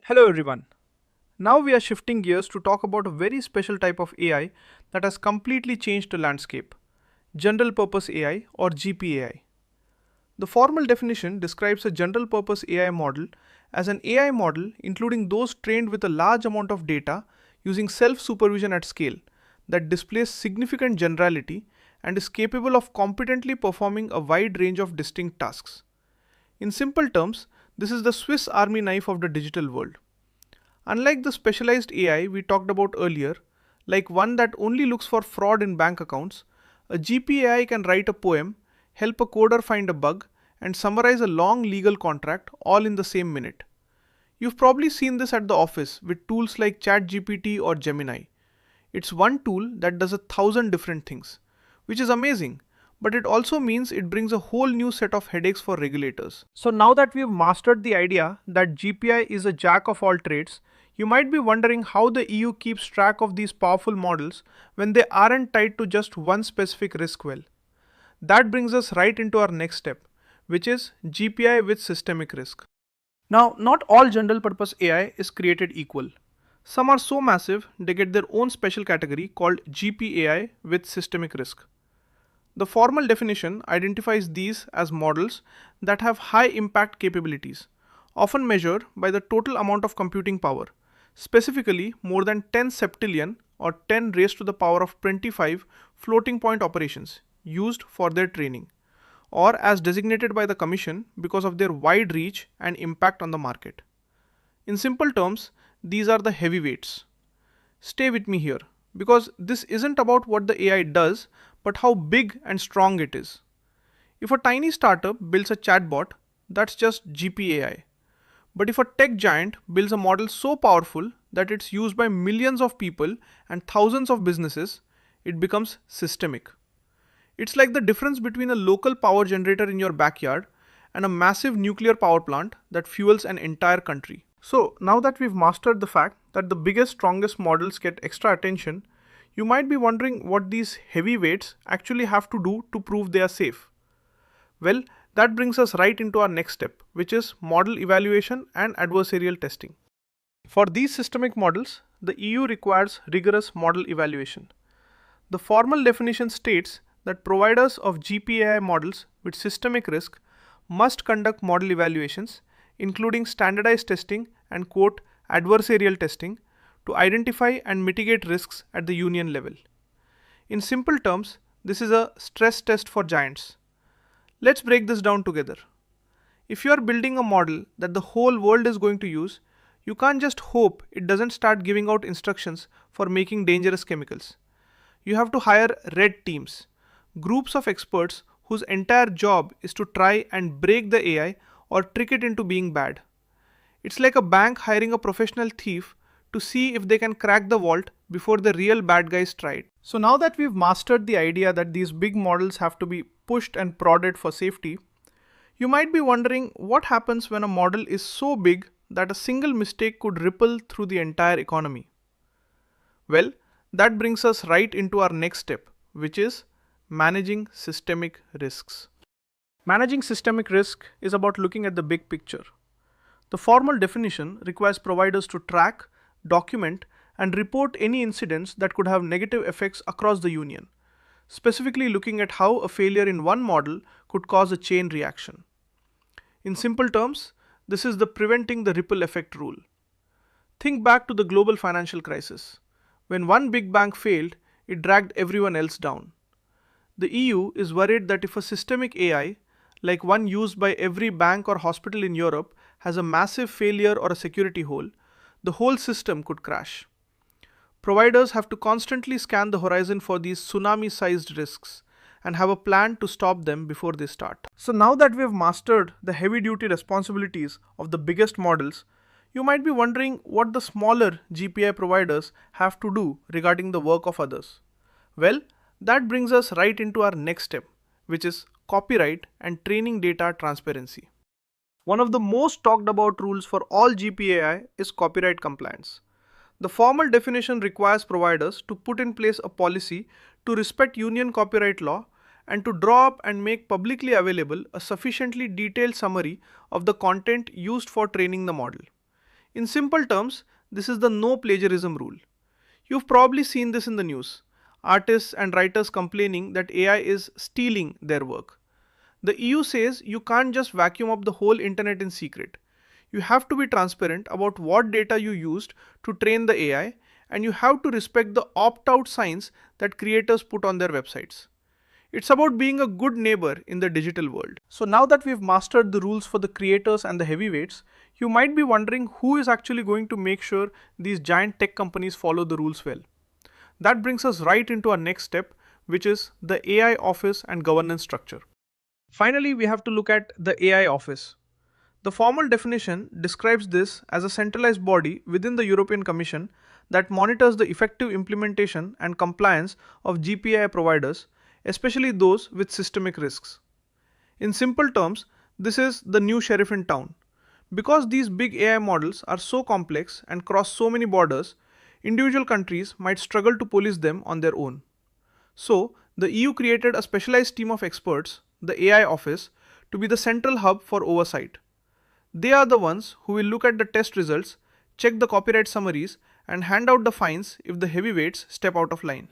Hello everyone. Now we are shifting gears to talk about a very special type of AI that has completely changed the landscape, General Purpose AI or GPAI. The formal definition describes a general purpose AI model as an AI model including those trained with a large amount of data using self-supervision at scale that displays significant generality and is capable of competently performing a wide range of distinct tasks. In simple terms, this is the Swiss Army knife of the digital world. Unlike the specialized AI we talked about earlier, like one that only looks for fraud in bank accounts, a GPAI can write a poem, help a coder find a bug, and summarize a long legal contract all in the same minute. You've probably seen this at the office with tools like ChatGPT or Gemini. It's one tool that does 1,000 different things, which is amazing, but it also means it brings a whole new set of headaches for regulators. So now that we've mastered the idea that GPI is a jack of all trades, you might be wondering how the EU keeps track of these powerful models when they aren't tied to just one specific risk well. That brings us right into our next step, which is GPI with systemic risk. Now, not all general purpose AI is created equal. Some are so massive they get their own special category called GPAI with systemic risk. The formal definition identifies these as models that have high impact capabilities, often measured by the total amount of computing power, specifically more than 10 septillion or 10 raised to the power of 25 floating point operations used for their training, or as designated by the Commission because of their wide reach and impact on the market. In simple terms, these are the heavyweights. Stay with me here, because this isn't about what the AI does, but how big and strong it is. If a tiny startup builds a chatbot, that's just GPAI. But if a tech giant builds a model so powerful that it's used by millions of people and thousands of businesses, it becomes systemic. It's like the difference between a local power generator in your backyard and a massive nuclear power plant that fuels an entire country. So now that we've mastered the fact that the biggest, strongest models get extra attention, you might be wondering what these heavyweights actually have to do to prove they are safe. Well, that brings us right into our next step, which is model evaluation and adversarial testing. For these systemic models, the EU requires rigorous model evaluation. The formal definition states that providers of GPAI models with systemic risk must conduct model evaluations, including standardized testing and quote adversarial testing, to identify and mitigate risks at the union level. In simple terms, this is a stress test for giants. Let's break this down together. If you are building a model that the whole world is going to use, you can't just hope it doesn't start giving out instructions for making dangerous chemicals. You have to hire red teams, groups of experts whose entire job is to try and break the AI or trick it into being bad. It's like a bank hiring a professional thief to see if they can crack the vault before the real bad guys try it. So now that we've mastered the idea that these big models have to be pushed and prodded for safety, you might be wondering what happens when a model is so big that a single mistake could ripple through the entire economy. Well, that brings us right into our next step, which is managing systemic risks. Managing systemic risk is about looking at the big picture. The formal definition requires providers to track, document, and report any incidents that could have negative effects across the union, specifically looking at how a failure in one model could cause a chain reaction. In simple terms, this is the preventing the ripple effect rule. Think back to the global financial crisis. When one big bank failed, it dragged everyone else down. The EU is worried that if a systemic AI, like one used by every bank or hospital in Europe, has a massive failure or a security hole, the whole system could crash. Providers have to constantly scan the horizon for these tsunami-sized risks and have a plan to stop them before they start. So now that we've mastered the heavy-duty responsibilities of the biggest models, you might be wondering what the smaller GPI providers have to do regarding the work of others. Well, that brings us right into our next step, which is copyright and training data transparency. One of the most talked about rules for all GPAI is copyright compliance. The formal definition requires providers to put in place a policy to respect union copyright law and to draw up and make publicly available a sufficiently detailed summary of the content used for training the model. In simple terms, this is the no plagiarism rule. You've probably seen this in the news. Artists and writers complaining that AI is stealing their work. The EU says you can't just vacuum up the whole internet in secret. You have to be transparent about what data you used to train the AI, and you have to respect the opt out signs that creators put on their websites. It's about being a good neighbor in the digital world. So now that we've mastered the rules for the creators and the heavyweights, you might be wondering who is actually going to make sure these giant tech companies follow the rules well. That brings us right into our next step, which is the AI office and governance structure. Finally, we have to look at the AI office. The formal definition describes this as a centralized body within the European Commission that monitors the effective implementation and compliance of GPAI providers, especially those with systemic risks. In simple terms, this is the new sheriff in town. Because these big AI models are so complex and cross so many borders, individual countries might struggle to police them on their own. So, the EU created a specialized team of experts, the AI office, to be the central hub for oversight. They are the ones who will look at the test results, check the copyright summaries, and hand out the fines if the heavyweights step out of line.